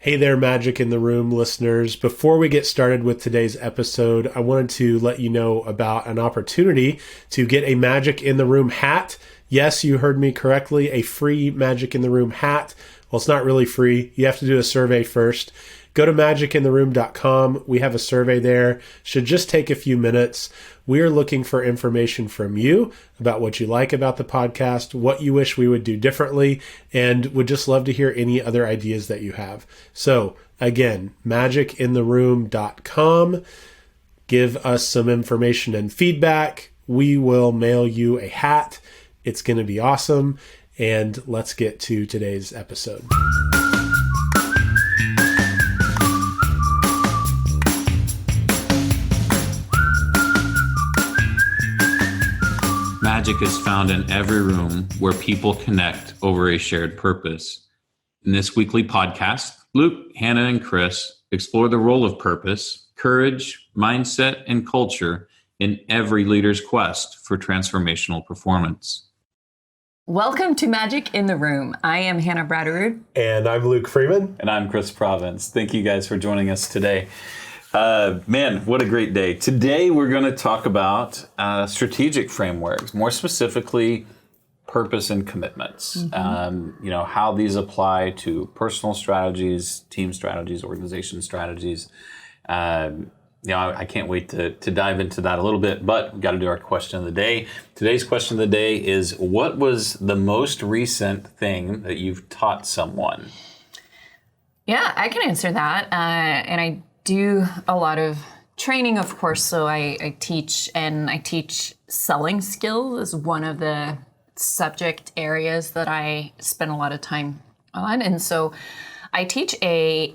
Hey there, Magic in the Room listeners. Before we get started with today's episode, I wanted to let you know about an opportunity to get a Magic in the Room hat. Yes, you heard me correctly, a free Magic in the Room hat. Well, it's not really free. You have to do a survey first. Go to magicintheroom.com. We have a survey there. Should just take a few minutes. We are looking for information from you about what you like about the podcast, what you wish we would do differently, and would just love to hear any other ideas that you have. So again, magicintheroom.com. Give us some information and feedback. We will mail you a hat. It's going to be awesome. And let's get to today's episode. Magic is found in every room where people connect over a shared purpose. In this weekly podcast, Luke, Hannah, and Chris explore the role of purpose, courage, mindset, and culture in every leader's quest for transformational performance. Welcome to Magic in the Room. I am Hannah Bratterud. And I'm Luke Freeman. And I'm Chris Province. Thank you guys for joining us today. Man, what a great day. Today we're going to talk about strategic frameworks, more specifically purpose and commitments. How these apply to personal strategies, team strategies, organization strategies. I can't wait to dive into that a little bit, but we've got to do our question of the day. Today's question of the day is, what was the most recent thing that you've taught someone? Yeah, I can answer that. And I do a lot of training, of course. So I teach selling skills is one of the subject areas that I spend a lot of time on. And so I teach a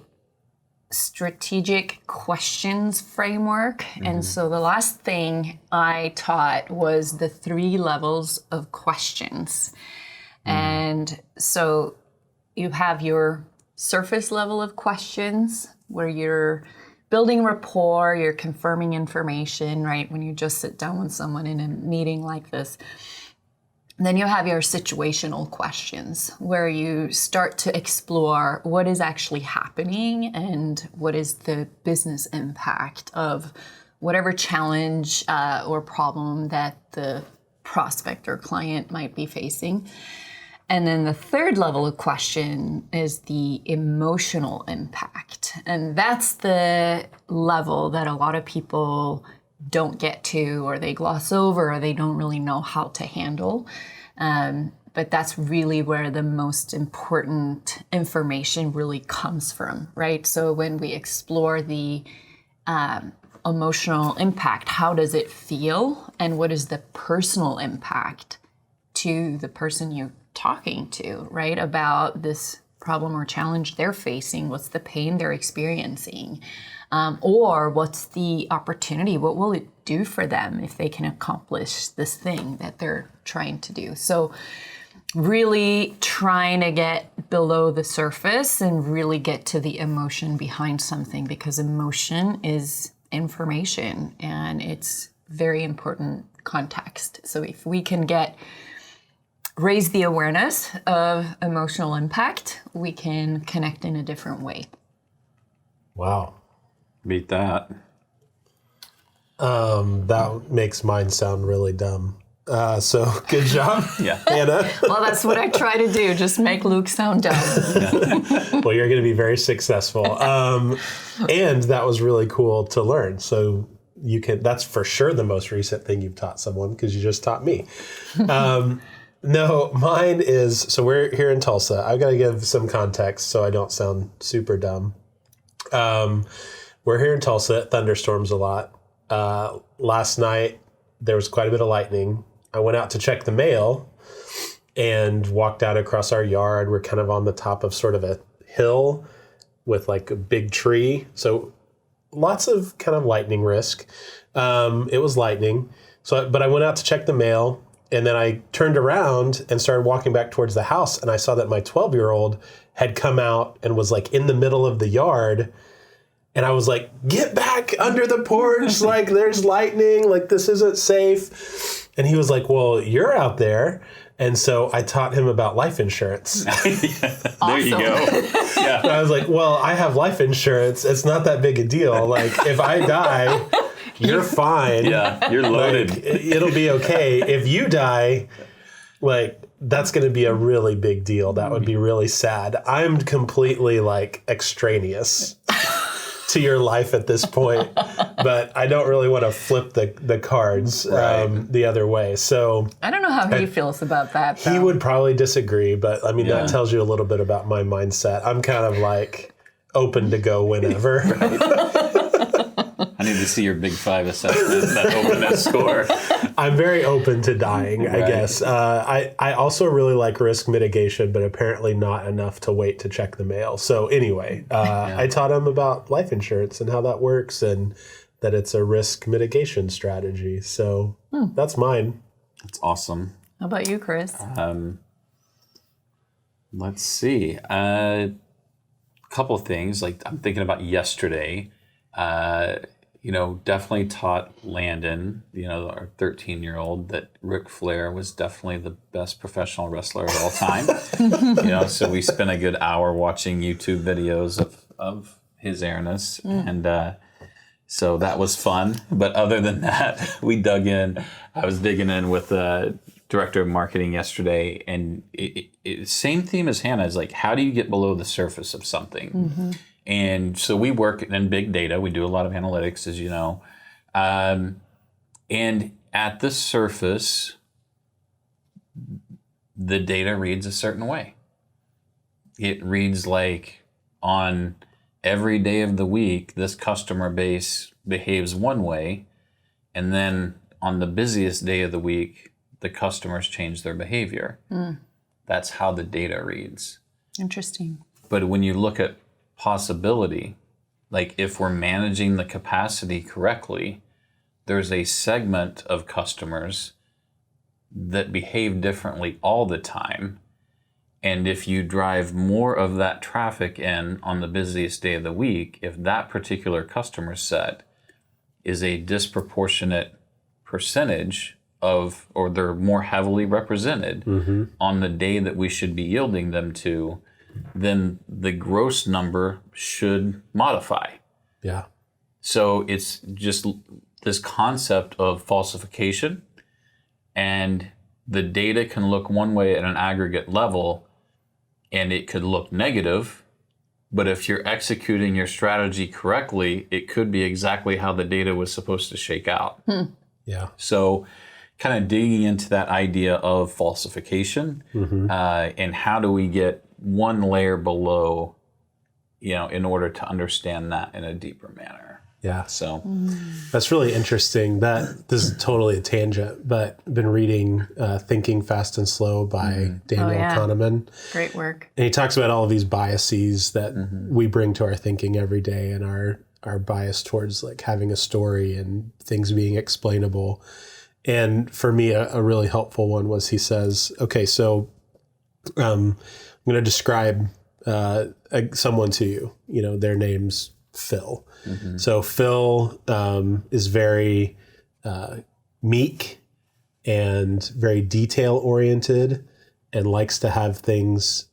strategic questions framework. And so the last thing I taught was the 3 levels of questions. And so you have your surface level of questions where you're building rapport, you're confirming information, right? When you just sit down with someone in a meeting like this. Then you have your situational questions where you start to explore what is actually happening and what is the business impact of whatever challenge or problem that the prospect or client might be facing. And then the 3rd level of question is the emotional impact. And that's the level that a lot of people don't get to, or they gloss over, or they don't really know how to handle. But that's really where the most important information really comes from, right? So when we explore the emotional impact, how does it feel? And what is the personal impact to the person you're talking to, right? About this problem or challenge they're facing, what's the pain they're experiencing, or what's the opportunity, what will it do for them if they can accomplish this thing that they're trying to do. So really trying to get below the surface and really get to the emotion behind something, because emotion is information and it's very important context. So if we can raise the awareness of emotional impact, we can connect in a different way. Wow. Beat that. That makes mine sound really dumb. So good job, Yeah. Hannah. Well, that's what I try to do, just make Luke sound dumb. Well, you're going to be very successful. And that was really cool to learn. So that's for sure the most recent thing you've taught someone, because you just taught me. No, mine is, so we're here in Tulsa. I've got to give some context so I don't sound super dumb. We're here in Tulsa. It thunderstorms a lot. Last night, there was quite a bit of lightning. I went out to check the mail and walked out across our yard. We're kind of on the top of sort of a hill with like a big tree. So lots of kind of lightning risk. It was lightning. But I went out to check the mail. And then I turned around and started walking back towards the house, and I saw that my 12-year-old had come out and was like in the middle of the yard. And I was like, get back under the porch. Like, there's lightning. Like, this isn't safe. And he was like, well, you're out there. And so I taught him about life insurance. There you go. Yeah. I was like, well, I have life insurance. It's not that big a deal. Like, if I die, you're fine. Yeah, you're loaded. Like, it'll be okay. If you die, like, that's going to be a really big deal. That would be really sad. I'm completely, like, extraneous to your life at this point, but I don't really want to flip the cards the other way. So I don't know how he feels about that, though. he would probably disagree, but I mean, that tells you a little bit about my mindset. I'm kind of like open to go whenever. I need to see your Big 5 assessment, that openness score. I'm very open to dying, I guess. I also really like risk mitigation, but apparently not enough to wait to check the mail. So anyway, I taught him about life insurance and how that works and that it's a risk mitigation strategy. So that's mine. That's awesome. How about you, Chris? Let's see. A couple of things. Like, I'm thinking about yesterday. Definitely taught Landon, our 13-year-old, that Ric Flair was definitely the best professional wrestler of all time. So we spent a good hour watching YouTube videos of his airness. And so that was fun. But other than that, we dug in. I was digging in with the director of marketing yesterday. And same theme as Hannah is like, how do you get below the surface of something? Mm-hmm. And so we work in big data. We do a lot of analytics, as you know. And at the surface, the data reads a certain way. It reads like on every day of the week, this customer base behaves one way. And then on the busiest day of the week, the customers change their behavior. That's how the data reads. Interesting. But when you look at possibility, like if we're managing the capacity correctly, there's a segment of customers that behave differently all the time. And if you drive more of that traffic in on the busiest day of the week, if that particular customer set is a disproportionate percentage of, or they're more heavily represented on the day that we should be yielding them to, then the gross number should modify. Yeah. So it's just this concept of falsification, and the data can look one way at an aggregate level and it could look negative, but if you're executing your strategy correctly, it could be exactly how the data was supposed to shake out. Yeah. So kind of digging into that idea of falsification and how do we get one layer below, in order to understand that in a deeper manner. Yeah. So that's really interesting. This is totally a tangent, but I've been reading Thinking Fast and Slow by Daniel Kahneman. Great work. And he talks about all of these biases that we bring to our thinking every day, and our bias towards like having a story and things being explainable. And for me, a really helpful one was, he says, okay, so I'm going to describe someone to you. Their name's Phil. So Phil is very meek and very detail oriented and likes to have things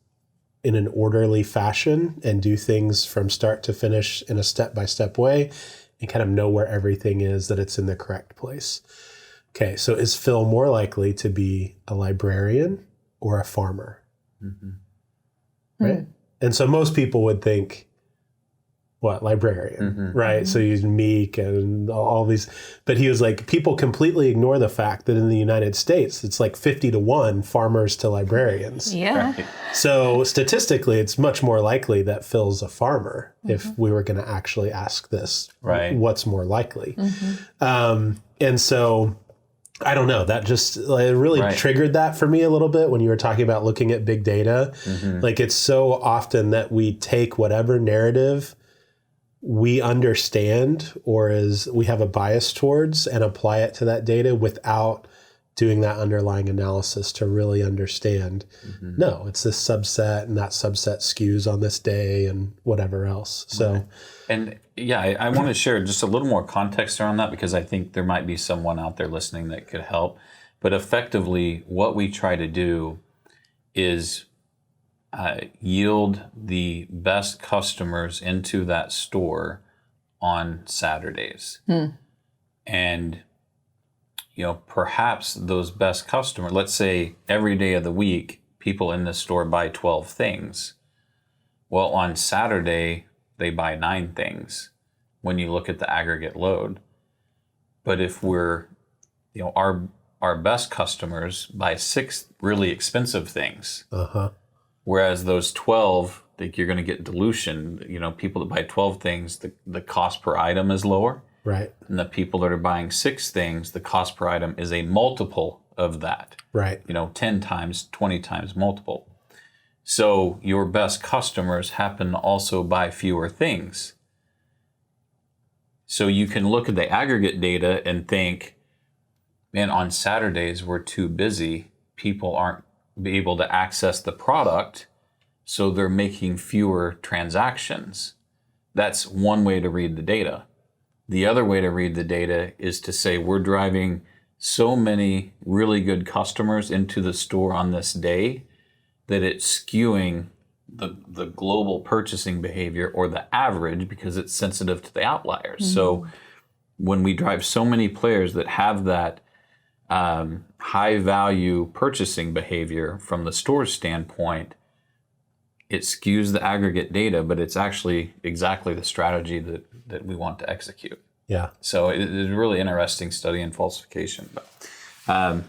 in an orderly fashion and do things from start to finish in a step-by-step way and kind of know where everything is, that it's in the correct place. Okay, so is Phil more likely to be a librarian or a farmer? Right? And so most people would think, librarian, right? So he's meek and all these, but he was like, people completely ignore the fact that in the United States, it's like 50-1 farmers to librarians. Yeah. right. So statistically, it's much more likely that Phil's a farmer if we were going to actually ask this, Right. what's more likely? And so I don't know, that just it really triggered that for me a little bit when you were talking about looking at big data. Like, it's so often that we take whatever narrative we understand or we have a bias towards and apply it to that data without doing that underlying analysis to really understand. No, it's this subset and that subset skews on this day and whatever else. So, And I want to share just a little more context around that, because I think there might be someone out there listening that could help. But effectively, what we try to do is yield the best customers into that store on Saturdays. And, perhaps those best customers, let's say every day of the week, people in the store buy 12 things. Well, on Saturday, they buy 9 things when you look at the aggregate load. But if we're, our best customers buy 6 really expensive things. Whereas those 12, think you're going to get dilution. People that buy 12 things, the cost per item is lower. Right. And the people that are buying 6 things, the cost per item is a multiple of that. Right. 10 times, 20 times multiple. So your best customers happen to also buy fewer things. So you can look at the aggregate data and think, man, on Saturdays we're too busy. People aren't be able to access the product, so they're making fewer transactions. That's one way to read the data. The other way to read the data is to say we're driving so many really good customers into the store on this day that it's skewing the global purchasing behavior, or the average, because it's sensitive to the outliers. So when we drive so many players that have that high value purchasing behavior from the store's standpoint, it skews the aggregate data, but it's actually exactly the strategy that we want to execute. Yeah. So it is a really interesting study in falsification. But,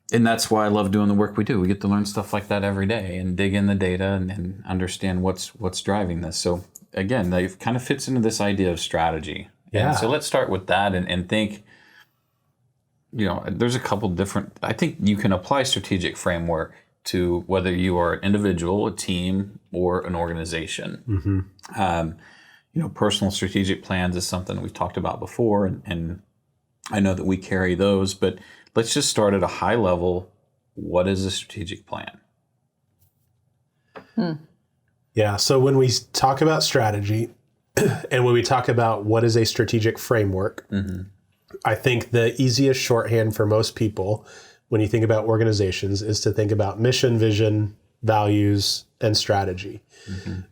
and that's why I love doing the work we do. We get to learn stuff like that every day and dig in the data and understand what's driving this. So again, that kind of fits into this idea of strategy. Yeah. And so let's start with that and think, there's a couple different, I think you can apply strategic framework to whether you are an individual, a team, or an organization. Personal strategic plans is something we've talked about before, and I know that we carry those, but let's just start at a high level. What is a strategic plan? Yeah. So when we talk about strategy and when we talk about what is a strategic framework, I think the easiest shorthand for most people when you think about organizations is to think about mission, vision, values, and strategy.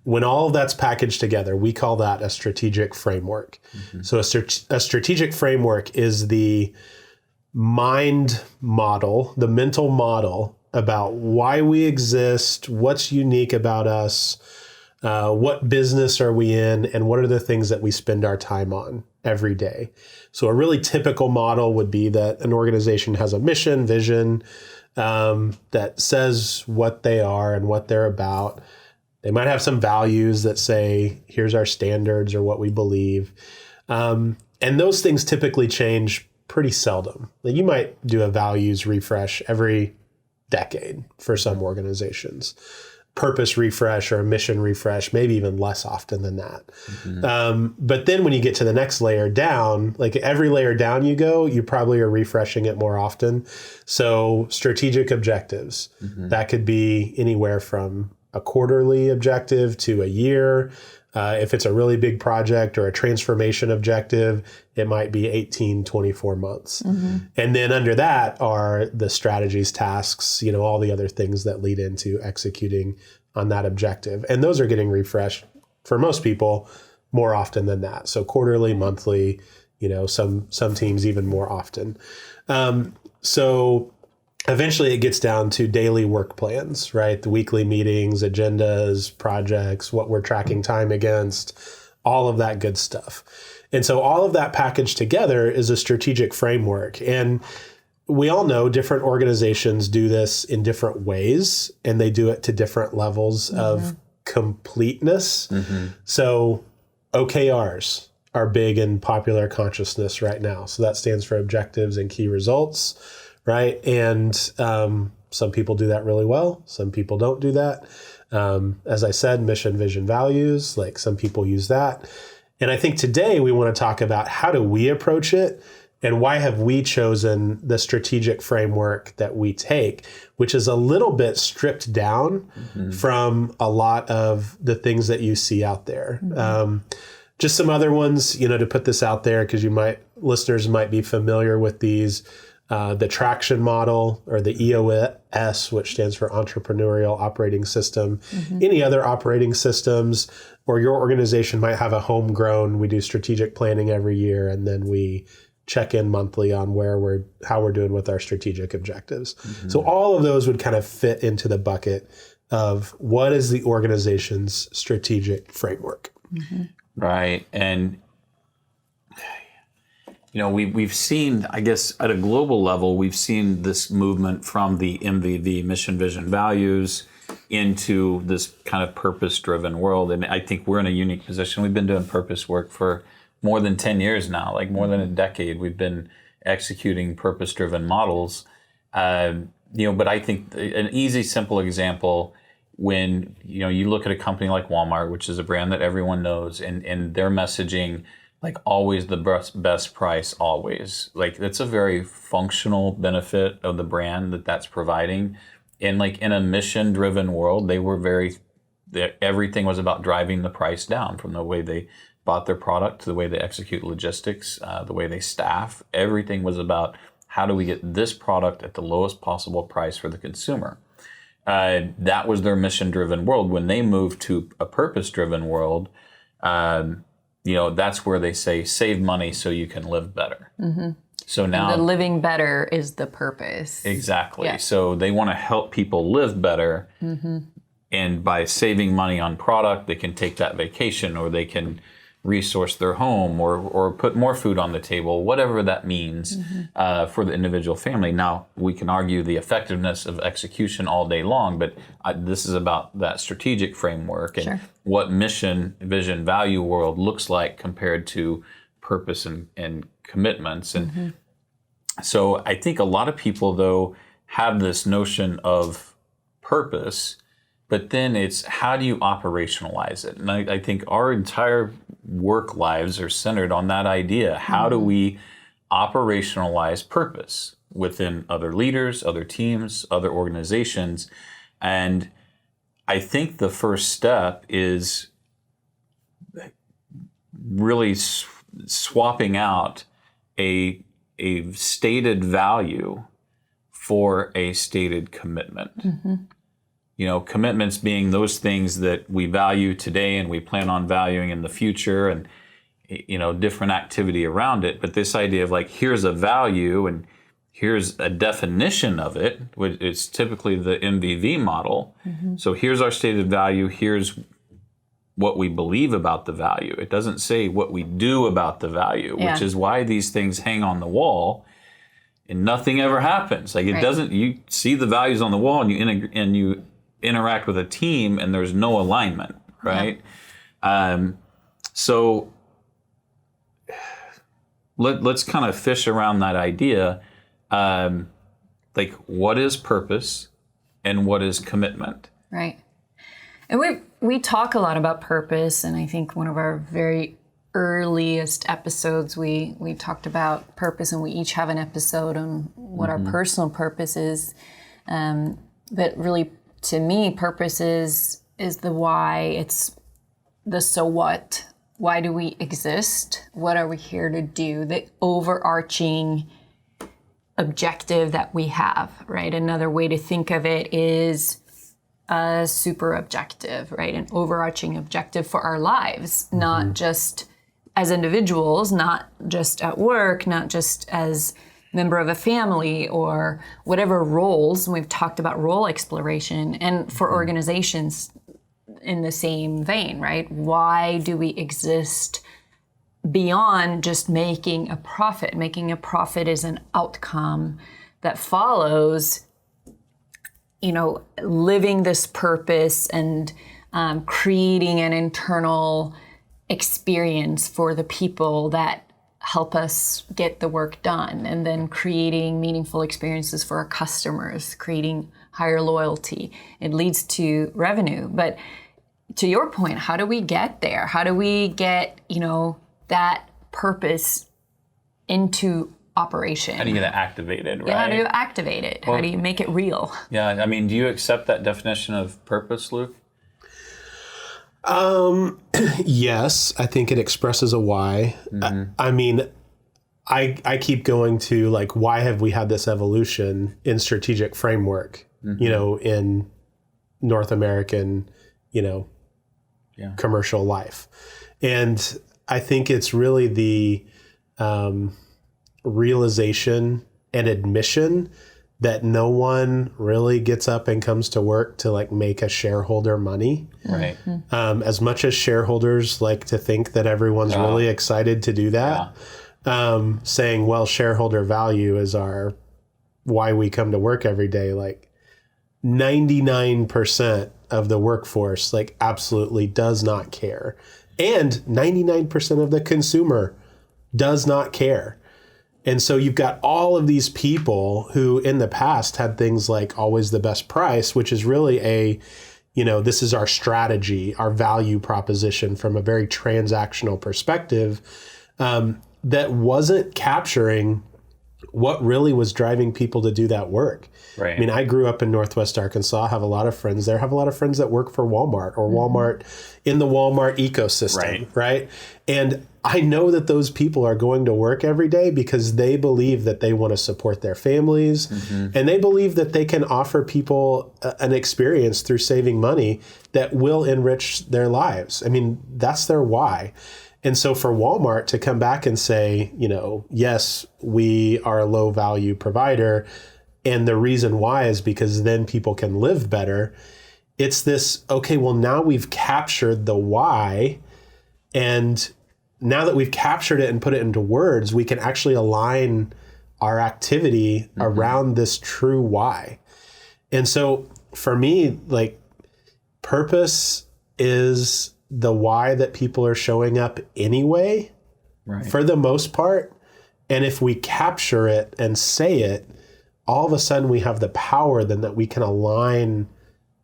When all of that's packaged together, we call that a strategic framework. So a strategic framework is the mind model, the mental model about why we exist, what's unique about us, what business are we in, and what are the things that we spend our time on every day. So a really typical model would be that an organization has a mission, vision, that says what they are and what they're about. They might have some values that say, here's our standards or what we believe. And those things typically change pretty seldom. You might do a values refresh every decade for some organizations. Purpose refresh or a mission refresh, maybe even less often than that. But then when you get to the next layer down, like every layer down you go, you probably are refreshing it more often. So strategic objectives, that could be anywhere from a quarterly objective to a year. If it's a really big project or a transformation objective, it might be 18, 24 months. And then under that are the strategies, tasks, all the other things that lead into executing on that objective. And those are getting refreshed for most people more often than that. So quarterly, monthly, some teams even more often. So eventually it gets down to daily work plans, right? The weekly meetings, agendas, projects, what we're tracking time against, all of that good stuff. And so all of that packaged together is a strategic framework. And we all know different organizations do this in different ways, and they do it to different levels of completeness. So OKRs are big in popular consciousness right now. So that stands for objectives and key results. Right. And some people do that really well. Some people don't do that. As I said, mission, vision, values, like some people use that. And I think today we want to talk about how do we approach it and why have we chosen the strategic framework that we take, which is a little bit stripped down from a lot of the things that you see out there. Just some other ones, to put this out there, because listeners might be familiar with these. the traction model, or the EOS, which stands for Entrepreneurial Operating System, any other operating systems, or your organization might have a homegrown. We do strategic planning every year, and then we check in monthly on how we're doing with our strategic objectives. So all of those would kind of fit into the bucket of what is the organization's strategic framework. Right. And we've seen, I guess, at a global level, we've seen this movement from the MVV, mission, vision, values, into this kind of purpose-driven world. And I think we're in a unique position. We've been doing purpose work for more than 10 years now, like more than a decade. We've been executing purpose-driven models. But I think an easy, simple example, when you look at a company like Walmart, which is a brand that everyone knows, and their messaging, like always the best price, always. Like that's a very functional benefit of the brand that's providing. And like in a mission-driven world, everything was about driving the price down, from the way they bought their product to the way they execute logistics, the way they staff. Everything was about how do we get this product at the lowest possible price for the consumer. That was their mission-driven world. When they moved to a purpose-driven world, that's where they say, save money so you can live better. So now the living better is the purpose. Exactly. Yeah. So they want to help people live better. And by saving money on product, they can take that vacation, or they can resource their home, or put more food on the table, whatever that means for the individual family. Now, we can argue the effectiveness of execution all day long, but this is about that strategic framework and what mission, vision, value world looks like compared to purpose and commitments. And so I think a lot of people, though, have this notion of purpose, but then it's how do you operationalize it? And I think our entire work lives are centered on that idea. How do we operationalize purpose within other leaders, other teams, other organizations? And I think the first step is really swapping out a stated value for a stated commitment. Commitments being those things that we value today and we plan on valuing in the future, and different activity around it. But this idea of like, here's a value and here's a definition of it, which is typically the MVV model. So here's our stated value, here's what we believe about the value. It doesn't say what we do about the value, which is why these things hang on the wall and nothing ever happens. Like it doesn't, you see the values on the wall and you interact with a team and there's no alignment, right? So let's kind of fish around that idea. Like what is purpose and what is commitment? Right. And we talk a lot about purpose, and I think one of our very earliest episodes, we talked about purpose, and we each have an episode on what our personal purpose is. But really, to me, purpose is the why. It's the so what. Why do we exist? What are we here to do? The overarching objective that we have, right? Another way to think of it is a super objective, right? An overarching objective for our lives, not just as individuals, not just at work, not just as member of a family or whatever roles. And we've talked about role exploration, and for organizations in the same vein, right? Why do we exist beyond just making a profit? Making a profit is an outcome that follows, living this purpose and creating an internal experience for the people that help us get the work done, and then creating meaningful experiences for our customers, creating higher loyalty. It leads to revenue. But to your point, how do we get there? How do we get, that purpose into operation? How do you get it activated, right? Yeah, how do you activate it? How do you make it real? Yeah, I mean, do you accept that definition of purpose, Luke? Yes, I think it expresses a why. I mean, I keep going to like, why have we had this evolution in strategic framework, in North American, commercial life? And I think it's really the realization and admission that no one really gets up and comes to work to like make a shareholder money. Right. As much as shareholders like to think that everyone's really excited to do that, saying, well, shareholder value is why we come to work every day. Like 99% of the workforce like absolutely does not care. And 99% of the consumer does not care. And so you've got all of these people who in the past had things like always the best price, which is really this is our strategy, our value proposition from a very transactional perspective, that wasn't capturing what really was driving people to do that work. Right. I mean, I grew up in Northwest Arkansas. I have a lot of friends there. I have a lot of friends that work for Walmart or Walmart in the Walmart ecosystem, right? And I know that those people are going to work every day because they believe that they want to support their families, and they believe that they can offer people an experience through saving money that will enrich their lives. I mean, that's their why. And so for Walmart to come back and say, yes, we are a low value provider, and the reason why is because then people can live better. It's this, okay, well, now we've captured the why. And now that we've captured it and put it into words, we can actually align our activity around this true why. And so for me, like, purpose is the why that people are showing up anyway, for the most part. And if we capture it and say it, all of a sudden we have the power then that we can align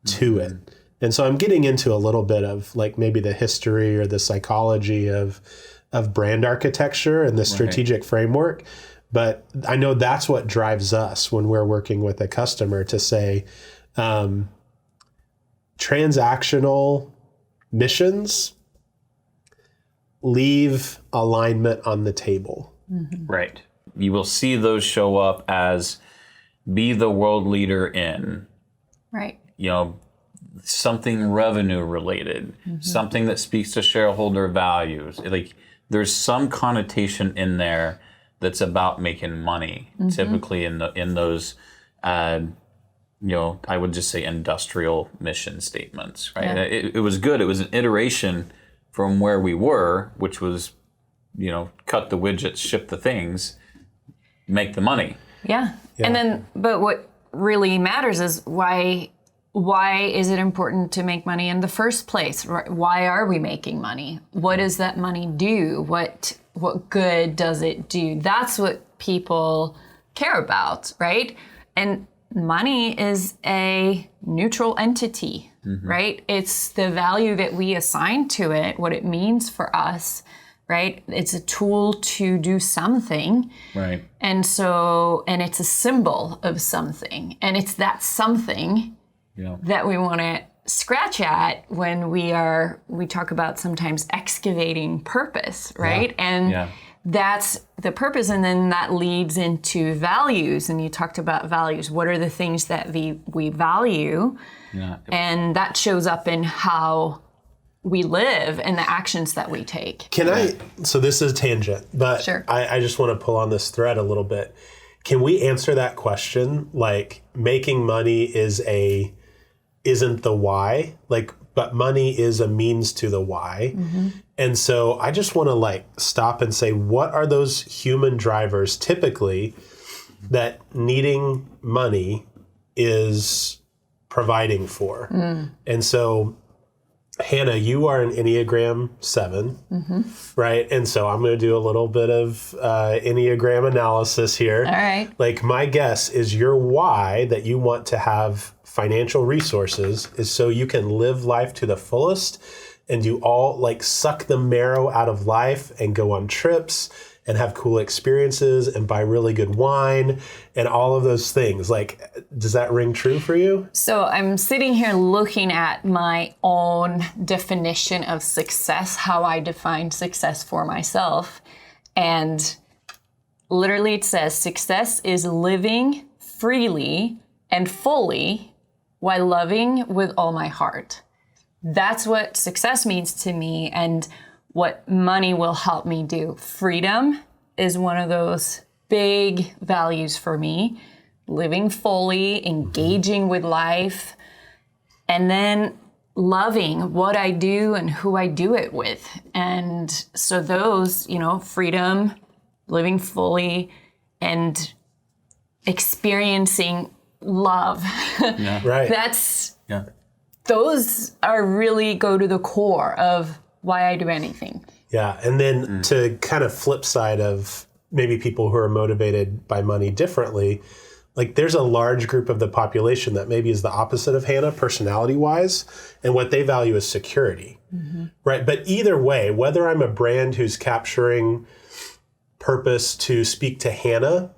to it. And so I'm getting into a little bit of like maybe the history or the psychology of brand architecture and the strategic framework. But I know that's what drives us when we're working with a customer to say, transactional missions leave alignment on the table. Right. You will see those show up as be the world leader in, something revenue related, something that speaks to shareholder values. Like there's some connotation in there that's about making money, typically in those, I would just say industrial mission statements, right? Yeah. It was good. It was an iteration from where we were, which was, cut the widgets, ship the things, make the money. Yeah. And then, but what really matters is why is it important to make money in the first place? Why are we making money? What does that money do? What good does it do? That's what people care about, right? And money is a neutral entity, right? It's the value that we assign to it, what it means for us, right? It's a tool to do something. Right. And it's a symbol of something. And it's that something that we want to scratch at when we talk about sometimes excavating purpose, right? And that's the purpose. And then that leads into values. And you talked about values. What are the things that we value? Yeah. And that shows up in how we live and the actions that we take. So this is a tangent, but sure. I just want to pull on this thread a little bit. Can we answer that question? Like, making money isn't the why, but money is a means to the why. And so I just want to stop and say, what are those human drivers typically that needing money is providing for? And so Hannah, you are an Enneagram 7, right? And so I'm going to do a little bit of Enneagram analysis here. All right. My guess is your why that you want to have financial resources is so you can live life to the fullest and do all suck the marrow out of life and go on trips and have cool experiences and buy really good wine and all of those things. Does that ring true for you? So I'm sitting here looking at my own definition of success, how I define success for myself. And literally it says success is living freely and fully while loving with all my heart. That's what success means to me and what money will help me do. Freedom is one of those big values for me. Living fully, engaging with life, and then loving what I do and who I do it with. And so those, freedom, living fully, and experiencing love. Yeah. Right. Those are really go to the core of why I do anything. Yeah. And then to kind of flip side of maybe people who are motivated by money differently, like there's a large group of the population that maybe is the opposite of Hannah personality wise, and what they value is security, right? But either way, whether I'm a brand who's capturing purpose to speak to Hannah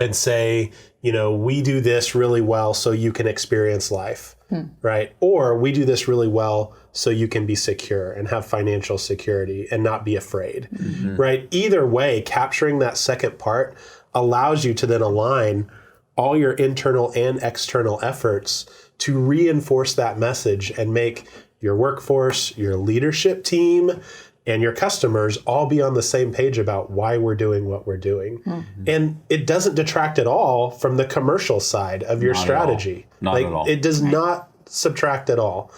and say, we do this really well so you can experience life, right? Or we do this really well so you can be secure and have financial security and not be afraid, right? Either way, capturing that second part allows you to then align all your internal and external efforts to reinforce that message and make your workforce, your leadership team, and your customers all be on the same page about why we're doing what we're doing. And it doesn't detract at all from the commercial side of your strategy. Not at all. It does not subtract at all.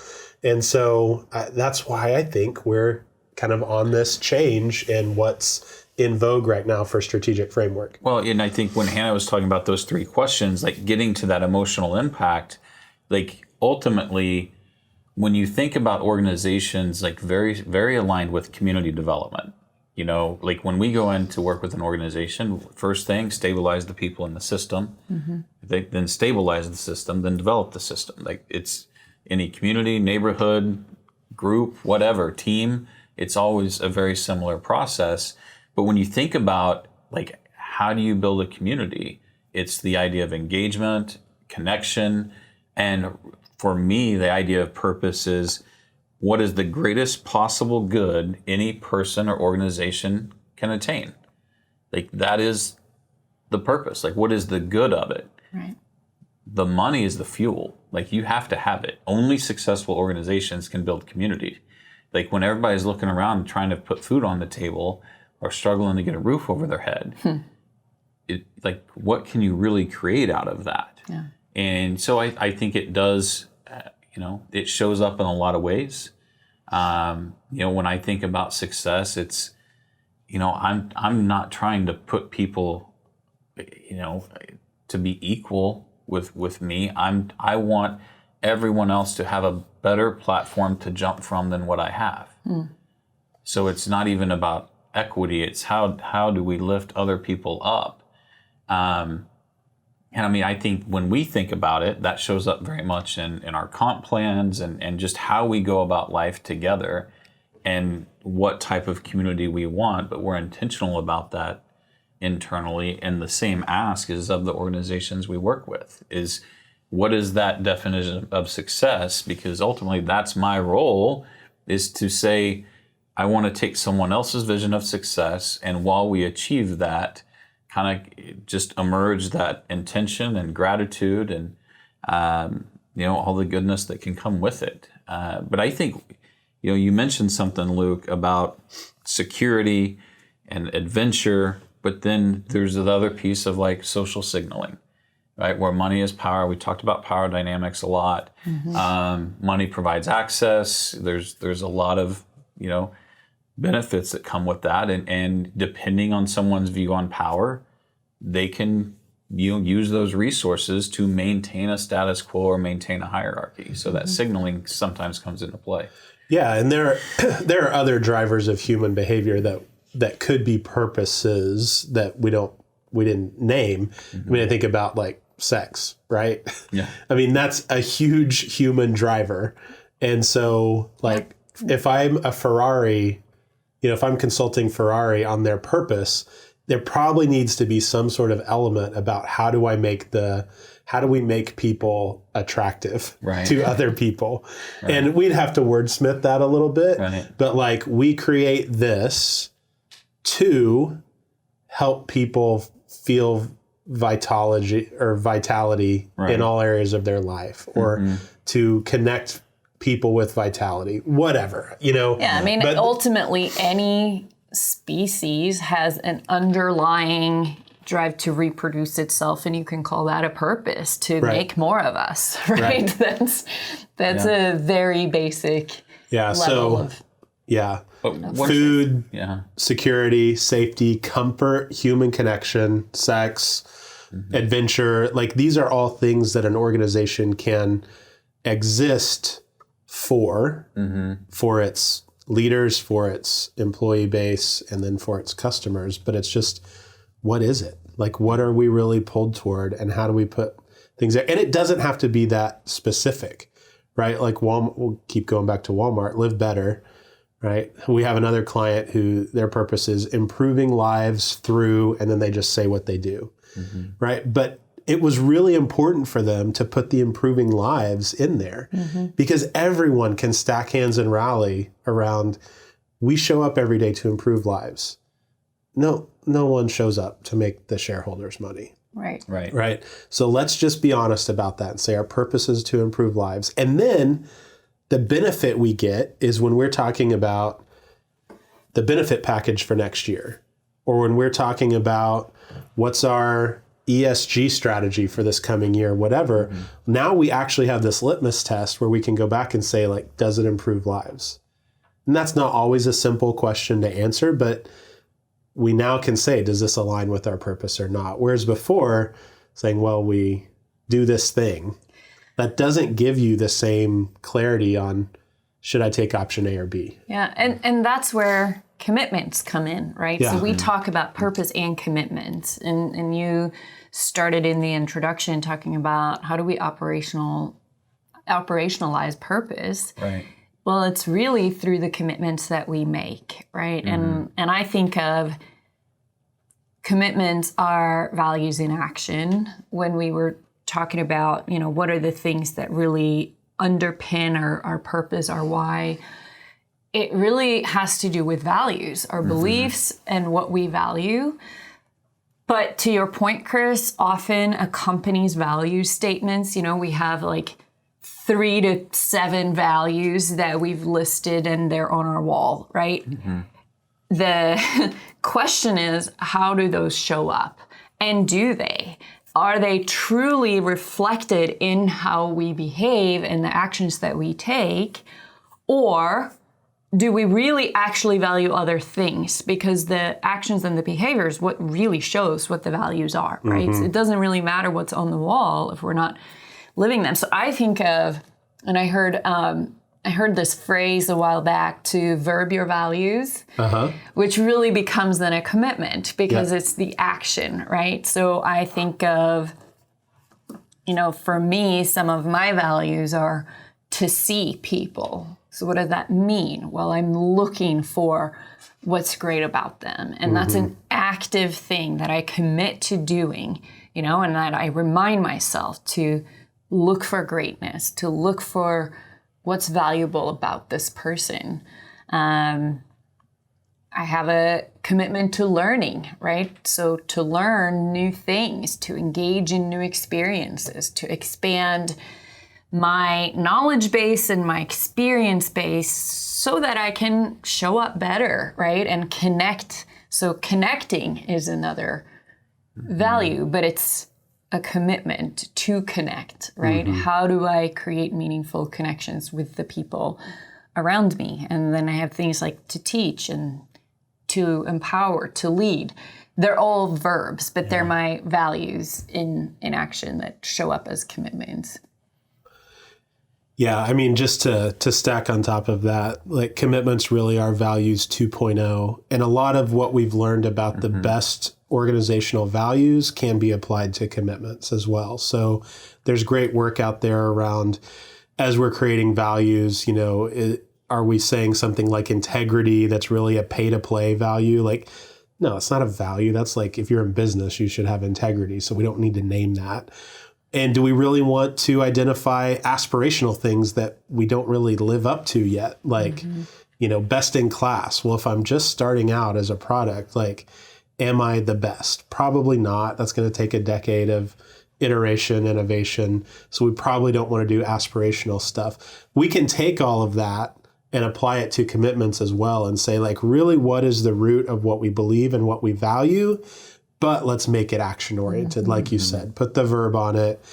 And so that's why I think we're kind of on this change in what's in vogue right now for strategic framework. Well, and I think when Hannah was talking about those three questions, like getting to that emotional impact, like ultimately, when you think about organizations, like very, very aligned with community development, like when we go in to work with an organization, first thing, stabilize the people in the system, then stabilize the system, then develop the system. Like it's any community, neighborhood, group, whatever, team, it's always a very similar process. But when you think about like how do you build a community, it's the idea of engagement, connection, and for me, the idea of purpose is what is the greatest possible good any person or organization can attain. Like that is the purpose. Like what is the good of it? Right. The money is the fuel. Like you have to have it. Only successful organizations can build community. Like when everybody's looking around trying to put food on the table or struggling to get a roof over their head, like what can you really create out of that? Yeah. And so I think it does, it shows up in a lot of ways. When I think about success, it's, I'm not trying to put people, to be equal with me. I want everyone else to have a better platform to jump from than what I have. So it's not even about equity, it's how do we lift other people up. And I mean, I think when we think about it, that shows up very much in our comp plans and just how we go about life together and what type of community we want, but we're intentional about that internally. And the same ask is of the organizations we work with, is what is that definition of success? Because ultimately that's my role, is to say, I want to take someone else's vision of success, and while we achieve that, kind of just emerge that intention and gratitude and all the goodness that can come with it. But I think you mentioned something, Luke, about security and adventure, but then there's the other piece of like social signaling, right? Where money is power. We talked about power dynamics a lot. Money provides access. There's a lot of benefits that come with that, and depending on someone's view on power, they can use those resources to maintain a status quo or maintain a hierarchy. So that signaling sometimes comes into play. Yeah, and there are other drivers of human behavior that could be purposes that we didn't name. I mean, I think about like sex, right? Yeah. I mean, that's a huge human driver. And so like if I'm a Ferrari, if I'm consulting Ferrari on their purpose, there probably needs to be some sort of element about how do we make people attractive to other people. Right. And we'd have to wordsmith that a little bit, but like we create this to help people feel vitality in all areas of their life, or to connect people with vitality, whatever, Yeah, I mean, But ultimately, any species has an underlying drive to reproduce itself, and you can call that a purpose, to make more of us, right? That's a very basic level of... Food, security, safety, comfort, human connection, sex, adventure. Like, these are all things that an organization can exist for its leaders, for its employee base, and then for its customers. But it's just, what is it? Like, what are we really pulled toward, and how do we put things there? And it doesn't have to be that specific, right? Like Walmart, we'll keep going back to Walmart, live better, right? We have another client who their purpose is improving lives through, and then they just say what they do, right? But it was really important for them to put the improving lives in there, because everyone can stack hands and rally around, we show up every day to improve lives. No one shows up to make the shareholders money. Right. So let's just be honest about that and say our purpose is to improve lives. And then the benefit we get is when we're talking about the benefit package for next year, or when we're talking about what's our ESG strategy for this coming year, whatever. Now we actually have this litmus test where we can go back and say, like, does it improve lives? And that's not always a simple question to answer, but we now can say, does this align with our purpose or not? Whereas before, saying, well, we do this thing, that doesn't give you the same clarity on, should I take option A or B? Yeah, and that's where commitments come in, right? Yeah. So we talk about purpose and commitments, and you started in the introduction talking about how do we operationalize purpose. Right. Well, it's really through the commitments that we make, right? And I think of commitments are values in action. When we were talking about, what are the things that really underpin our purpose, our why, it really has to do with values, our beliefs and what we value. But to your point, Chris, often a company's value statements, we have like 3 to 7 values that we've listed and they're on our wall, right? The question is, how do those show up? And do they? Are they truly reflected in how we behave and the actions that we take? Or do we really actually value other things? Because the actions and the behaviors, what really shows what the values are, right? So it doesn't really matter what's on the wall if we're not living them. So I think of, and I heard this phrase a while back, to verb your values, which really becomes then a commitment, because it's the action, right? So I think of, for me, some of my values are to see people. So what does that mean? Well, I'm looking for what's great about them. And that's an active thing that I commit to doing, and that I remind myself to look for greatness, to look for what's valuable about this person. I have a commitment to learning, right? So to learn new things, to engage in new experiences, to expand my knowledge base and my experience base so that I can show up better, right? And connect. So connecting is another value, but it's a commitment to connect, right? How do I create meaningful connections with the people around me? And then I have things like to teach and to empower, to lead. They're all verbs, but they're my values in action that show up as commitments. Yeah, I mean, just to stack on top of that, like, commitments really are values 2.0. And a lot of what we've learned about the best organizational values can be applied to commitments as well. So there's great work out there around, as we're creating values, are we saying something like integrity that's really a pay-to-play value? Like, no, it's not a value. That's like, if you're in business, you should have integrity. So we don't need to name that. And do we really want to identify aspirational things that we don't really live up to yet? Like, best in class. Well, if I'm just starting out as a product, like, am I the best? Probably not. That's going to take a decade of iteration, innovation. So we probably don't want to do aspirational stuff. We can take all of that and apply it to commitments as well and say, like, really, what is the root of what we believe and what we value? But let's make it action oriented, like you said, put the verb on it.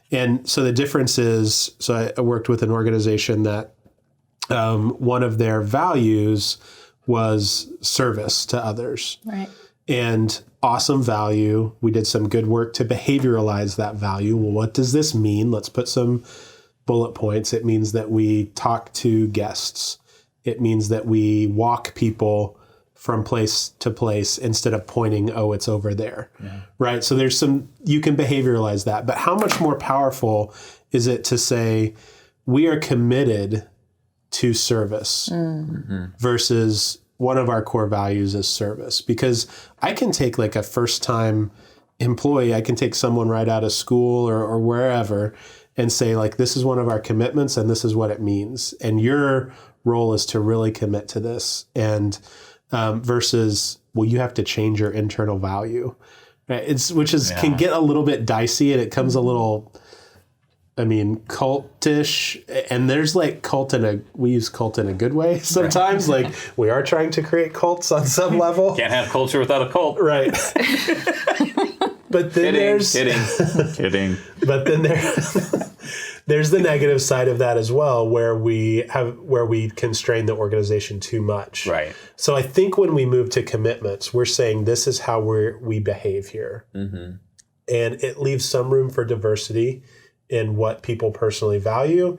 And so the difference is, so I worked with an organization that one of their values was service to others. Right. And awesome value. We did some good work to behavioralize that value. Well, what does this mean? Let's put some bullet points. It means that we talk to guests. It means that we walk people from place to place instead of pointing, oh, it's over there. Yeah. Right? So there's some, you can behavioralize that. But how much more powerful is it to say, we are committed to service versus one of our core values is service? Because I can take like a first time employee, I can take someone right out of school or wherever and say, like, this is one of our commitments and this is what it means. And your role is to really commit to this. And versus, well, you have to change your internal value. Right? Can get a little bit dicey, and it comes a little, I mean, cultish. And there's like we use cult in a good way sometimes. Right. Like, we are trying to create cults on some level. Can't have culture without a cult. Right. But then Kidding. But then there's the negative side of that as well, where we constrain the organization too much. Right. So I think when we move to commitments, we're saying this is how we behave here. Mm-hmm. And it leaves some room for diversity in what people personally value,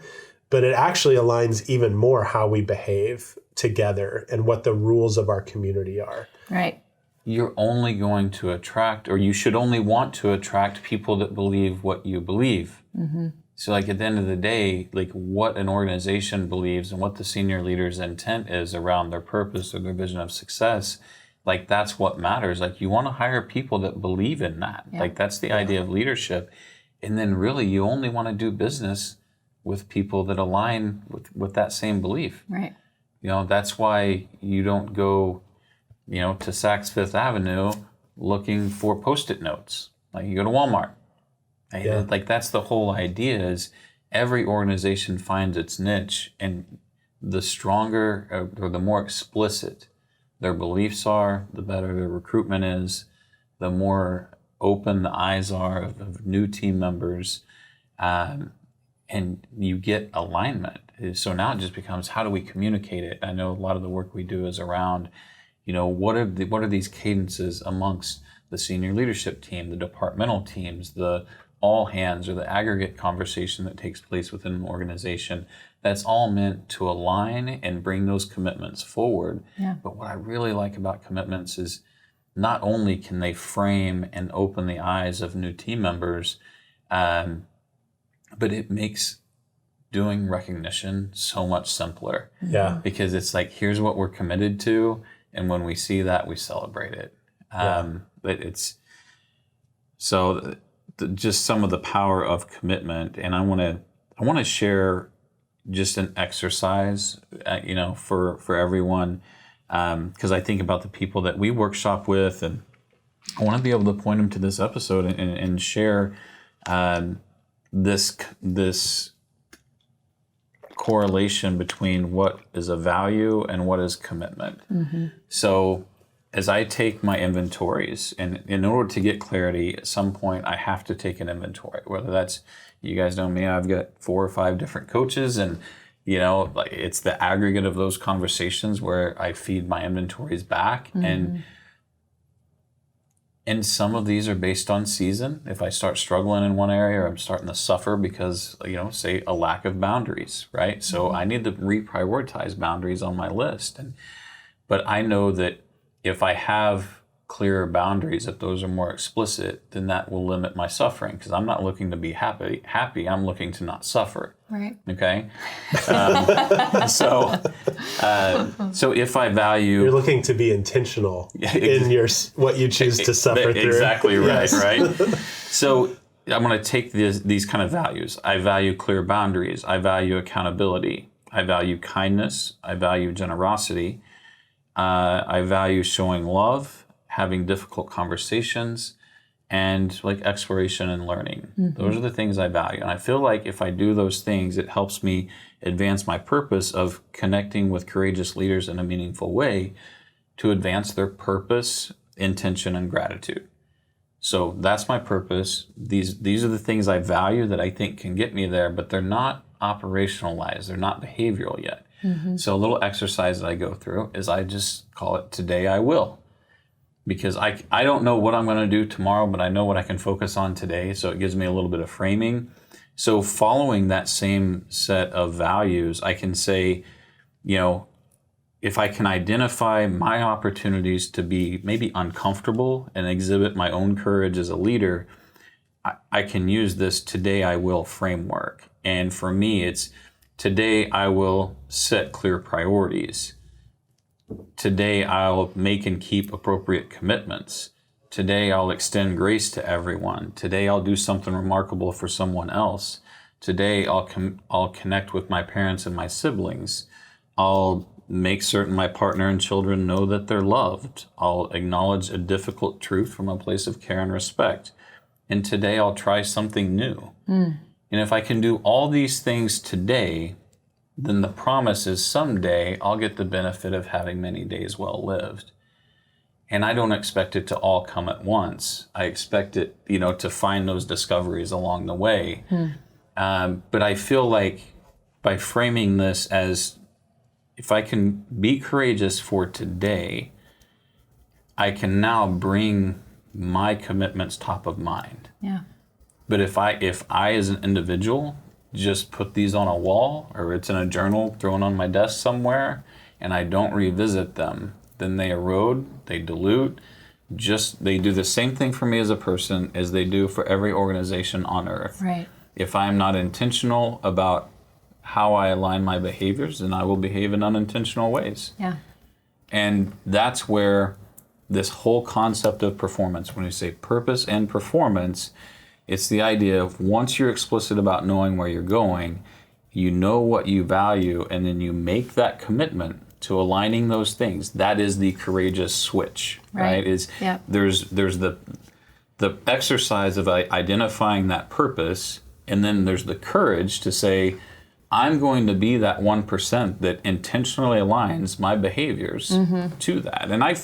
but it actually aligns even more how we behave together and what the rules of our community are. Right. You're only going to attract, or you should only want to attract people that believe what you believe. Mm-hmm. So like at the end of the day, like what an organization believes and what the senior leader's intent is around their purpose or their vision of success, like that's what matters. Like you want to hire people that believe in that. Yeah. Like that's the idea of leadership. And then really you only want to do business with people that align with that same belief. Right. You know, that's why you don't go, you know, to Saks Fifth Avenue looking for Post-it notes. Like you go to Walmart. Yeah. Like that's the whole idea is every organization finds its niche, and the stronger or the more explicit their beliefs are, the better their recruitment is, the more open the eyes are of new team members, and you get alignment. So now it just becomes, how do we communicate it? I know a lot of the work we do is around, you know, what are these cadences amongst the senior leadership team, the departmental teams, the all hands, or the aggregate conversation that takes place within an organization. That's all meant to align and bring those commitments forward. Yeah. But what I really like about commitments is not only can they frame and open the eyes of new team members, but it makes doing recognition so much simpler. Yeah. Because it's like, here's what we're committed to, and when we see that, we celebrate it. But it's so just some of the power of commitment, and I want to share just an exercise, you know, for everyone, because I think about the people that we workshop with, and I want to be able to point them to this episode and share this correlation between what is a value and what is commitment. Mm-hmm. So as I take my inventories, and in order to get clarity, at some point I have to take an inventory, whether that's, you guys know me, I've got 4 or 5 different coaches, and you know, like it's the aggregate of those conversations where I feed my inventories back. Mm-hmm. And some of these are based on season. If I start struggling in one area, or I'm starting to suffer because, you know, say a lack of boundaries, right? So mm-hmm. I need to reprioritize boundaries on my list. But I know that if I have clearer boundaries, if those are more explicit, then that will limit my suffering, because I'm not looking to be happy. I'm looking to not suffer. Right. Okay. So if I value, you're looking to be intentional in what you choose to suffer through. Exactly right. Yes. Right. So I'm going to take these kind of values. I value clear boundaries. I value accountability. I value kindness. I value generosity. I value showing love, having difficult conversations, and like exploration and learning. Those are the things I value. And I feel like if I do those things, it helps me advance my purpose of connecting with courageous leaders in a meaningful way to advance their purpose, intention, and gratitude. So that's my purpose. These are the things I value that I think can get me there, but they're not operationalized. They're not behavioral yet. So a little exercise that I go through is I just call it Today I Will. Because I don't know what I'm going to do tomorrow, but I know what I can focus on today. So it gives me a little bit of framing. So following that same set of values, I can say, if I can identify my opportunities to be maybe uncomfortable and exhibit my own courage as a leader, I can use this Today I Will framework. And for me, it's today I will set clear priorities. Today I'll make and keep appropriate commitments. Today I'll extend grace to everyone. Today I'll do something remarkable for someone else. Today I'll connect with my parents and my siblings. I'll make certain my partner and children know that they're loved. I'll acknowledge a difficult truth from a place of care and respect. And today I'll try something new. And if I can do all these things today, then the promise is someday I'll get the benefit of having many days well lived. And I don't expect it to all come at once. I expect it, to find those discoveries along the way. But I feel like by framing this as, if I can be courageous for today, I can now bring my commitments top of mind. Yeah. But if I as an individual just put these on a wall, or it's in a journal thrown on my desk somewhere, and I don't revisit them, then they erode, they dilute, they do the same thing for me as a person as they do for every organization on earth. Right. If I'm not intentional about how I align my behaviors, then I will behave in unintentional ways. Yeah. And that's where this whole concept of performance, when we say purpose and performance, it's the idea of once you're explicit about knowing where you're going, you know what you value, and then you make that commitment to aligning those things. That is the courageous switch, right? There's the exercise of identifying that purpose, and then there's the courage to say, I'm going to be that 1% that intentionally aligns my behaviors to that. And I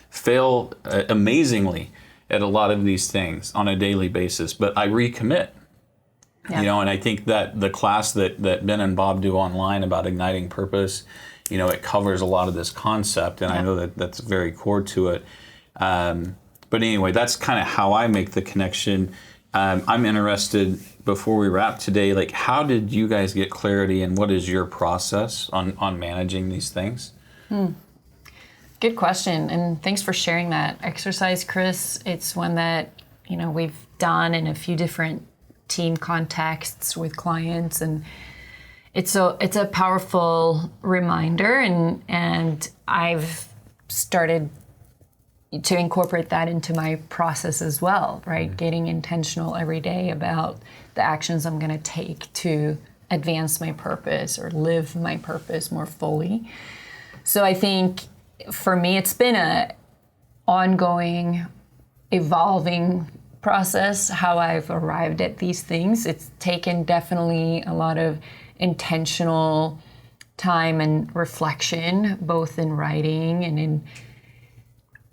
fail amazingly at a lot of these things on a daily basis, but I recommit. And I think that the class that Ben and Bob do online about igniting purpose, it covers a lot of this concept, and I know that that's very core to it. But anyway, that's kind of how I make the connection. I'm interested, before we wrap today, like, how did you guys get clarity, and what is your process on managing these things? Good question, and thanks for sharing that exercise, Chris. It's one that we've done in a few different team contexts with clients, and it's a powerful reminder, and I've started to incorporate that into my process as well, right? Getting intentional every day about the actions I'm going to take to advance my purpose or live my purpose more fully. So I think for me, it's been a ongoing, evolving process, how I've arrived at these things. It's taken definitely a lot of intentional time and reflection, both in writing and in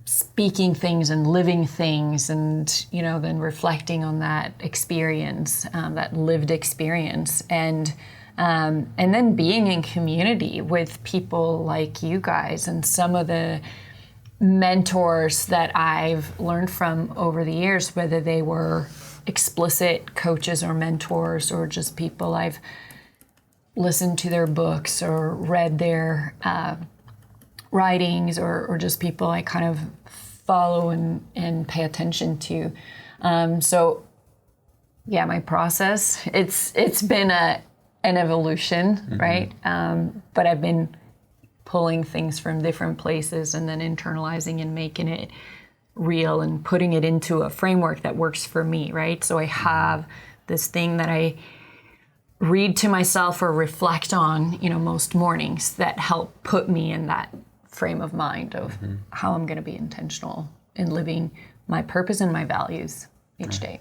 speaking things and living things, and then reflecting on that experience, that lived experience, and then being in community with people like you guys and some of the mentors that I've learned from over the years, whether they were explicit coaches or mentors or just people I've listened to their books or read their writings, or just people I kind of follow and pay attention to. So yeah, my process, it's been an evolution, right? But I've been pulling things from different places and then internalizing and making it real and putting it into a framework that works for me, right? So I have this thing that I read to myself or reflect on, most mornings that help put me in that frame of mind of how I'm going to be intentional in living my purpose and my values each day.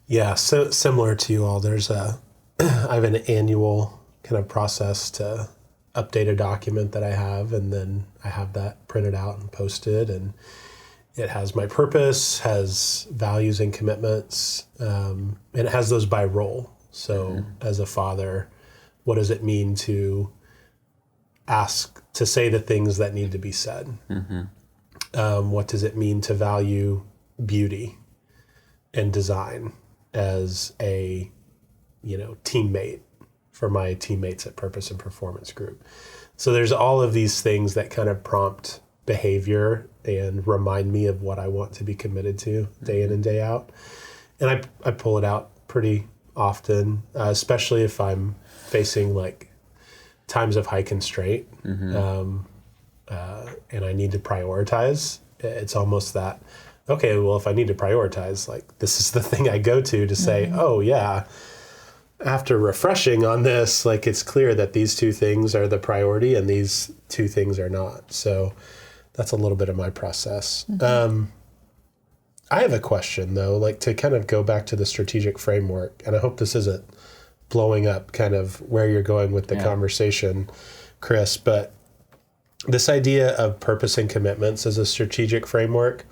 Yeah, so similar to you all, I have an annual kind of process to update a document that I have, and then I have that printed out and posted, and it has my purpose, has values and commitments, and it has those by role. So as a father, what does it mean to say the things that need to be said? What does it mean to value beauty and design as a, teammate for my teammates at Purpose and Performance Group? So there's all of these things that kind of prompt behavior and remind me of what I want to be committed to day in and day out. And I pull it out pretty often, especially if I'm facing like times of high constraint, and I need to prioritize. It's almost that, okay, well, if I need to prioritize, like this is the thing I go to say, oh yeah, after refreshing on this, like it's clear that these two things are the priority and these two things are not. So that's a little bit of my process. I have a question though, like to kind of go back to the strategic framework, and I hope this isn't blowing up kind of where you're going with the conversation, Chris, but this idea of purpose and commitments as a strategic framework,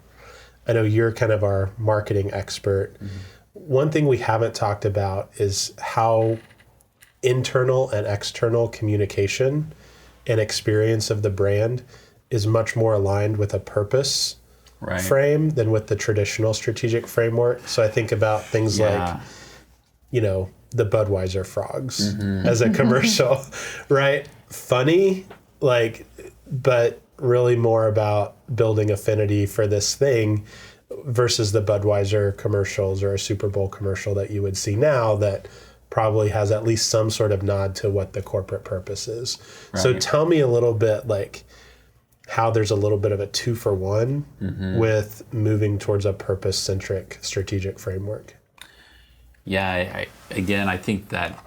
I know you're kind of our marketing expert. One thing we haven't talked about is how internal and external communication and experience of the brand is much more aligned with a purpose frame than with the traditional strategic framework. So I think about things like, the Budweiser frogs as a commercial, right? Funny, but really more about building affinity for this thing versus the Budweiser commercials or a Super Bowl commercial that you would see now that probably has at least some sort of nod to what the corporate purpose is. Right. So tell me a little bit how there's a little bit of a 2-for-1 with moving towards a purpose-centric strategic framework. Yeah, I think that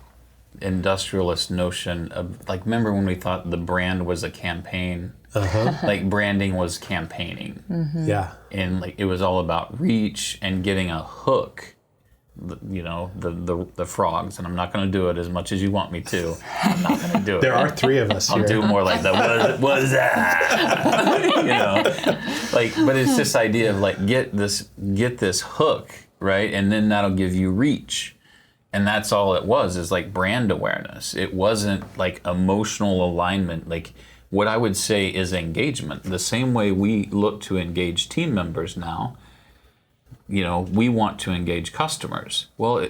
industrialist notion of remember when we thought the brand was a campaign, branding was campaigning. Yeah. And it was all about reach and getting a hook, the frogs. And I'm not going to do it as much as you want me to. I'm not going to do it. There are 3 of us here. I'll do more like that. What is that? But it's this idea of get this hook, right? And then that'll give you reach. And that's all it was, is brand awareness. It wasn't emotional alignment. What I would say is engagement. The same way we look to engage team members now, we want to engage customers. Well,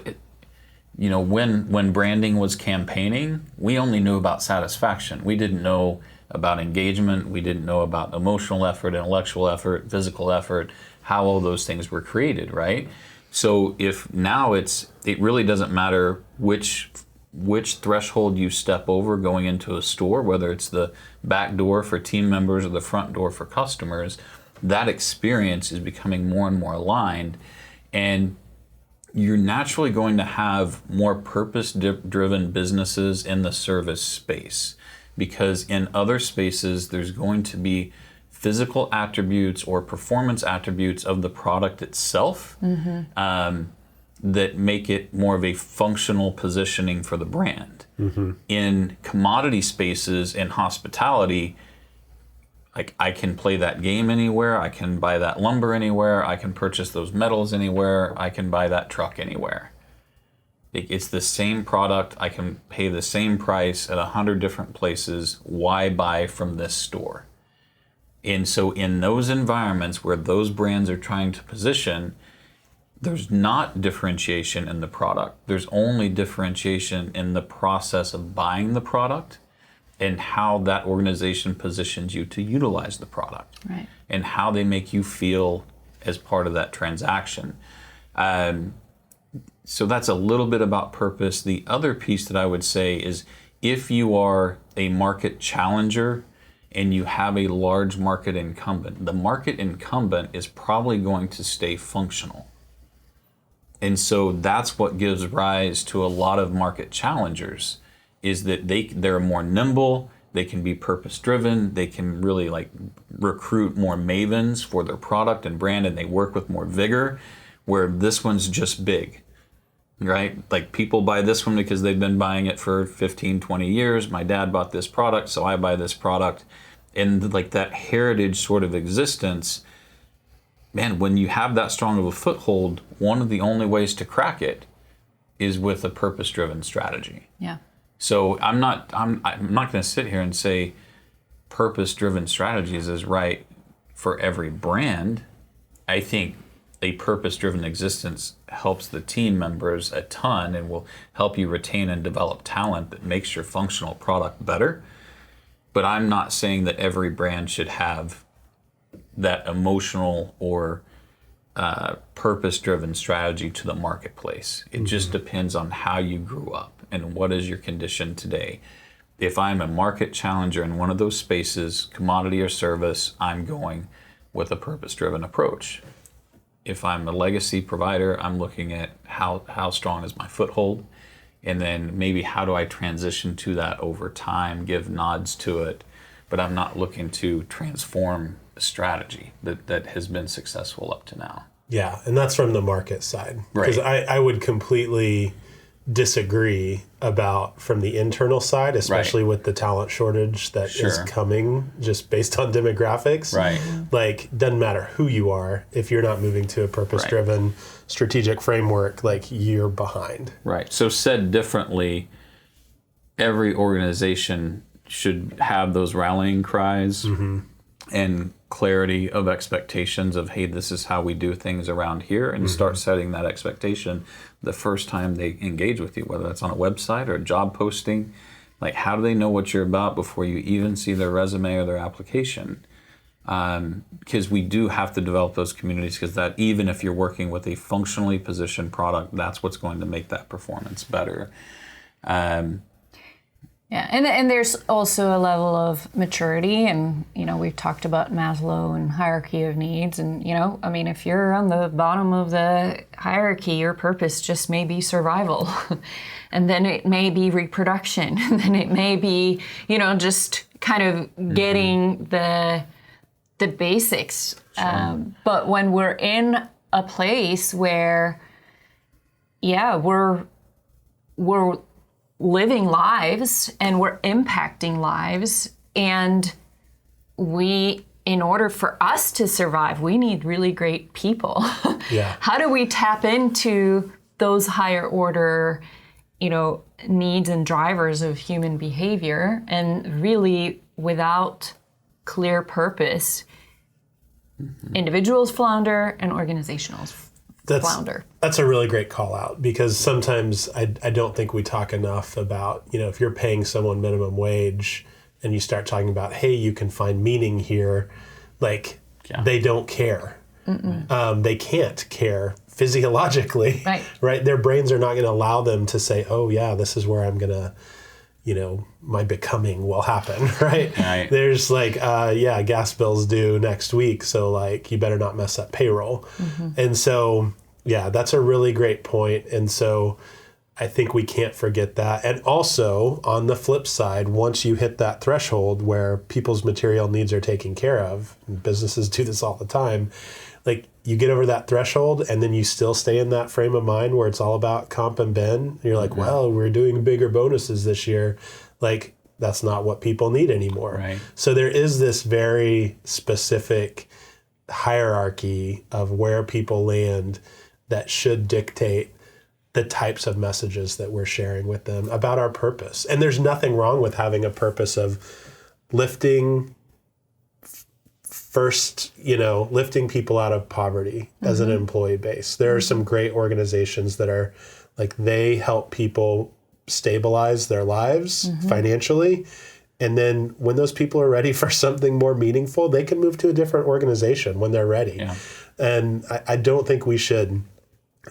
when branding was campaigning, we only knew about satisfaction. We didn't know about engagement. We didn't know about emotional effort, intellectual effort, physical effort, how all those things were created, right? So if now it really doesn't matter which threshold you step over going into a store, whether it's the back door for team members or the front door for customers, that experience is becoming more and more aligned, and you're naturally going to have more purpose-driven businesses in the service space, because in other spaces there's going to be physical attributes or performance attributes of the product itself that make it more of a functional positioning for the brand. In commodity spaces in hospitality, I can play that game anywhere, I can buy that lumber anywhere, I can purchase those metals anywhere, I can buy that truck anywhere. It's the same product, I can pay the same price at 100 different places. Why buy from this store? And so in those environments where those brands are trying to position, there's not differentiation in the product. There's only differentiation in the process of buying the product and how that organization positions you to utilize the product, right, and how they make you feel as part of that transaction. So that's a little bit about purpose. The other piece that I would say is, if you are a market challenger and you have a large market incumbent, the market incumbent is probably going to stay functional. And so that's what gives rise to a lot of market challengers, is that they're more nimble, They can be purpose driven. They can really like recruit more mavens for their product and brand, and they work with more vigor, where this one's just big, right? Like people buy this one because they've been buying it for 15, 20 years. My dad bought this product, so I buy this product. And like that heritage sort of existence, man, when you have that strong of a foothold, one of the only ways to crack it is with a purpose-driven strategy. Yeah. So I'm not going to sit here and say purpose-driven strategies is right for every brand. I think a purpose-driven existence helps the team members a ton and will help you retain and develop talent that makes your functional product better. But I'm not saying that every brand should have that emotional or purpose-driven strategy to the marketplace. It just depends on how you grew up and what is your condition today. If I'm a market challenger in one of those spaces, commodity or service, I'm going with a purpose-driven approach. If I'm a legacy provider, I'm looking at how strong is my foothold, and then maybe how do I transition to that over time, give nods to it, but I'm not looking to transform a strategy that has been successful up to now. Yeah, and that's from the market side. Right. Because I would completely disagree about from the internal side, especially with the talent shortage that is coming just based on demographics. Right. Like, doesn't matter who you are, if you're not moving to a purpose-driven strategic framework, like you're behind. Right. So said differently, every organization should have those rallying cries and clarity of expectations of, hey, this is how we do things around here, and start setting that expectation the first time they engage with you, whether that's on a website or a job posting. Like, how do they know what you're about before you even see their resume or their application? Because we do have to develop those communities, because that, even if you're working with a functionally positioned product, that's what's going to make that performance better. Yeah, and there's also a level of maturity, and we've talked about Maslow and hierarchy of needs, and I mean, if you're on the bottom of the hierarchy, your purpose just may be survival, and then it may be reproduction, and then it may be just kind of getting the basics. But when we're in a place where, we're living lives and we're impacting lives, and in order for us to survive, we need really great people. Yeah. How do we tap into those higher order, needs and drivers of human behavior, and really without clear purpose, individuals flounder and organizations flounder. That's a really great call out, because sometimes I don't think we talk enough about, if you're paying someone minimum wage and you start talking about, hey, you can find meaning here, like they don't care. They can't care physiologically, right? Their brains are not going to allow them to say, oh yeah, this is where I'm going to, my becoming will happen, right? There's like, gas bills due next week, so like you better not mess up payroll. And so, that's a really great point. And so I think we can't forget that. And also on the flip side, once you hit that threshold where people's material needs are taken care of, and businesses do this all the time, like you get over that threshold and then you still stay in that frame of mind where it's all about comp and ben. And you're like, well, we're doing bigger bonuses this year. Like, that's not what people need anymore. Right. So there is this very specific hierarchy of where people land that should dictate the types of messages that we're sharing with them about our purpose. And there's nothing wrong with having a purpose of lifting people out of poverty as an employee base. There are some great organizations that are like, they help people stabilize their lives financially. And then when those people are ready for something more meaningful, they can move to a different organization when they're ready. Yeah. And I don't think we should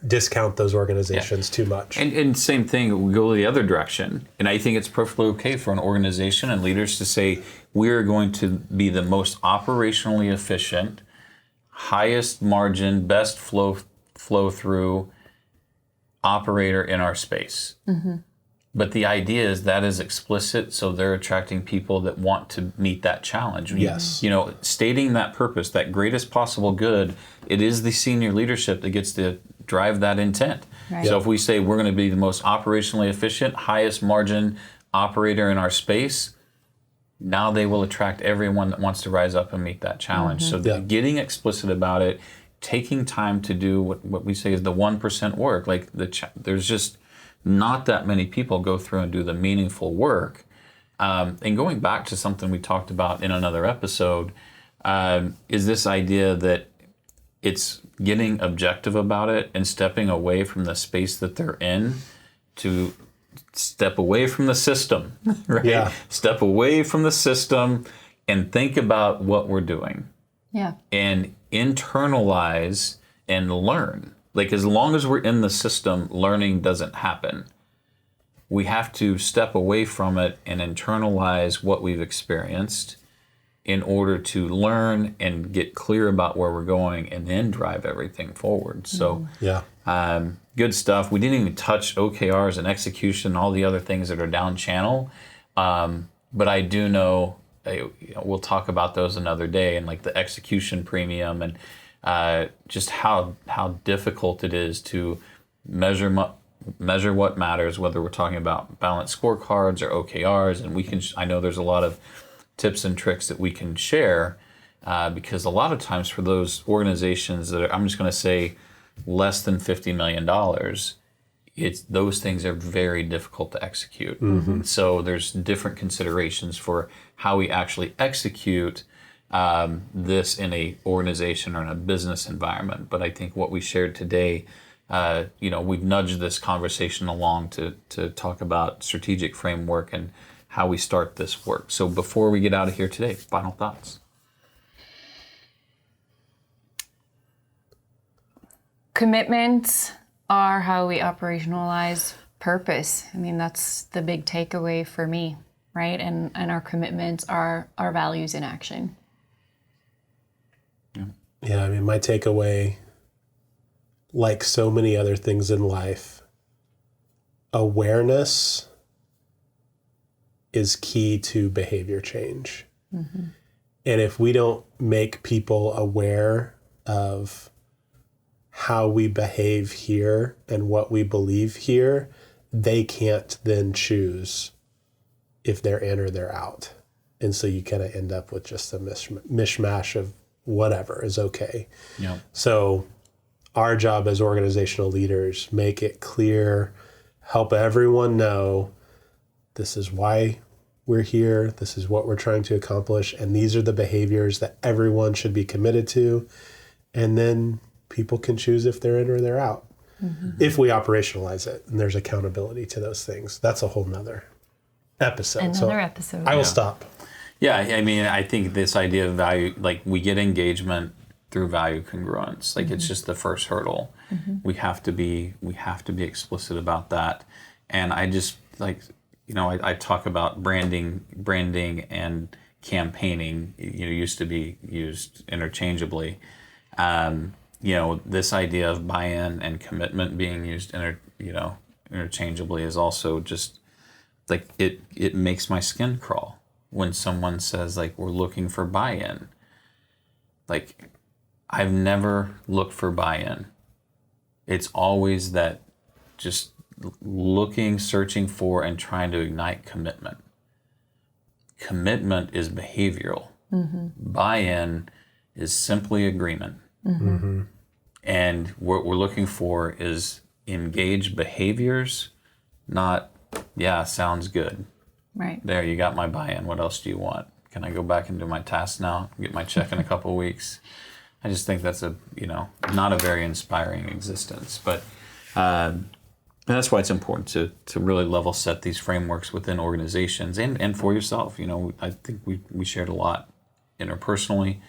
discount those organizations too much. And same thing, we go the other direction. And I think it's perfectly okay for an organization and leaders to say, we're going to be the most operationally efficient, highest margin, best flow through operator in our space. But the idea is that is explicit, so they're attracting people that want to meet that challenge. Yes. You know, stating that purpose, that greatest possible good, it is the senior leadership that gets to drive that intent. Right. So if we say we're going to be the most operationally efficient, highest margin operator in our space, now they will attract everyone that wants to rise up and meet that challenge. So getting explicit about it, taking time to do what we say is the 1% work. Like there's just not that many people go through and do the meaningful work. And going back to something we talked about in another episode, is this idea that it's getting objective about it and stepping away from the space that they're in to step away from the system, right? Yeah. Step away from the system and think about what we're doing. Yeah. And internalize and learn. Like as long as we're in the system, learning doesn't happen. We have to step away from it and internalize what we've experienced in order to learn and get clear about where we're going and then drive everything forward. So good stuff. We didn't even touch OKRs and execution, all the other things that are down channel. But I do know, we'll talk about those another day, and like the execution premium and just how difficult it is to measure what matters, whether we're talking about balanced scorecards or OKRs. And I know there's a lot of tips and tricks that we can share because a lot of times for those organizations that are, I'm just going to say, less than $50 million, those things are very difficult to execute. Mm-hmm. So there's different considerations for how we actually execute this in a organization or in a business environment. But I think what we shared today, we've nudged this conversation along to talk about strategic framework and how we start this work. So before we get out of here today, final thoughts. Commitments are how we operationalize purpose. I mean, that's the big takeaway for me, right? And our commitments are our values in action. Yeah, I mean, my takeaway, like so many other things in life, awareness is key to behavior change. Mm-hmm. And if we don't make people aware of how we behave here and what we believe here, they can't then choose if they're in or they're out. And so you kind of end up with just a mishmash of whatever is okay. Yeah. So our job as organizational leaders, make it clear, help everyone know this is why we're here, this is what we're trying to accomplish, and these are the behaviors that everyone should be committed to. And then people can choose if they're in or they're out. Mm-hmm. If we operationalize it and there's accountability to those things. That's a whole nother episode. Another episode. I will stop. Yeah, I mean, I think this idea of value, like we get engagement through value congruence. Like it's just the first hurdle. Mm-hmm. We have to be explicit about that. And I just I talk about branding and campaigning, used to be used interchangeably. This idea of buy-in and commitment being used interchangeably is also just like it makes my skin crawl when someone says like we're looking for buy-in. Like I've never looked for buy-in. It's always that just looking, searching for, and trying to ignite commitment. Commitment is behavioral. Mm-hmm. Buy-in is simply agreement. Mm-hmm. Mm-hmm. And what we're looking for is engaged behaviors, not, yeah, sounds good. Right. There, you got my buy-in. What else do you want? Can I go back and do my task now? Get my check in a couple of weeks? I just think that's not a very inspiring existence. But that's why it's important to really level set these frameworks within organizations and for yourself. I think we shared a lot interpersonally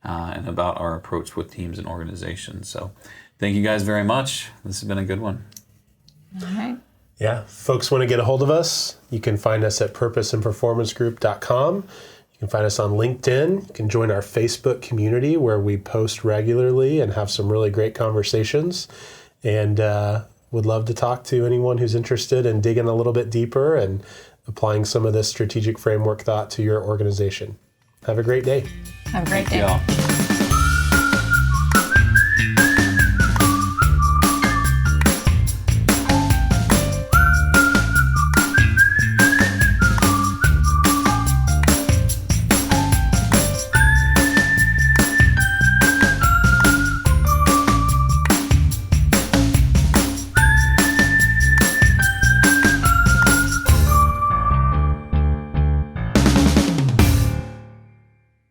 and about our approach with teams and organizations. So thank you guys very much. This has been a good one. All right. Yeah. Folks want to get a hold of us, you can find us at purposeandperformancegroup.com. You can find us on LinkedIn. You can join our Facebook community where we post regularly and have some really great conversations. And would love to talk to anyone who's interested in digging a little bit deeper and applying some of this strategic framework thought to your organization. Have a great day. Have a great day. Thank you all.